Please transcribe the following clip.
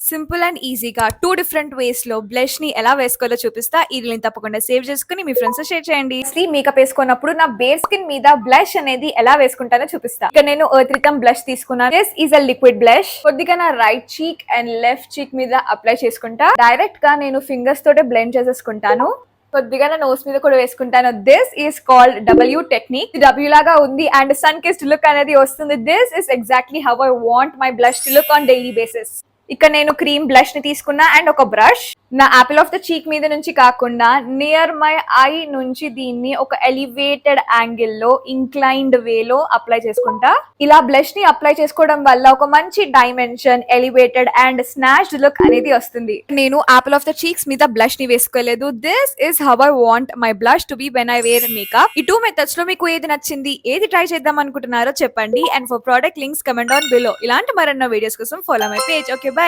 Simple and ఈజీగా 2 different ways లో blush ని ఎలా వేసుకోవాలో చూపిస్తా. ఈ రీల్ తప్పకుండా సేవ్ చేసుకుని మీ ఫ్రెండ్స్ తో షేర్ చేయండి. మేకప్ వేసుకున్నప్పుడు నా బేర్ స్కిన్ మీద బ్లష్ అనేది ఎలా వేసుకుంటానో చూపిస్తా. ఇక నేను ఎర్త్ రిథమ్ బ్లష్ తీసుకున్నాను. This is a liquid blush. కొద్దిగా నా రైట్ చీక్ అండ్ లెఫ్ట్ చీక్ మీద అప్లై చేసుకుంటా. డైరెక్ట్ గా నేను ఫింగర్స్ తోటే బ్లెండ్ చేసేసుకుంటాను. కొద్దిగా నా నోస్ మీద కూడా వేసుకుంటాను. This is called W technique. W లాగా ఉంది అండ్ సన్ కిస్డ్ లుక్ అనేది వస్తుంది. This is exactly how I want my blush to look on daily basis. ఇక్కడ నేను క్రీమ్ బ్లష్ ని తీసుకున్నా అండ్ ఒక బ్రష్ నా యాపిల్ ఆఫ్ ద చీక్ మీద నుంచి కాకుండా నియర్ మై ఐ నుంచి దీన్ని ఒక ఎలివేటెడ్ యాంగిల్ లో ఇంక్లైన్డ్ వేలో అప్లై చేసుకుంటా. ఇలా బ్లష్ ని అప్లై చేసుకోవడం వల్ల ఒక మంచి dimension, elevated and snatched look అనేది వస్తుంది. నేను యాపిల్ ఆఫ్ ద చీక్స్ మీద బ్లష్ ని వేసుకోలేదు. This is how I want my blush to be when I wear makeup. ఈ 2 మెథడ్స్ లో మీకు ఏది నచ్చింది, ఏది ట్రై చేద్దాం అనుకుంటున్నారో చెప్పండి. And for product links comment on below. ఇలాంటి మరెన్నో వీడియోస్ కోసం follow my page. Okay, by.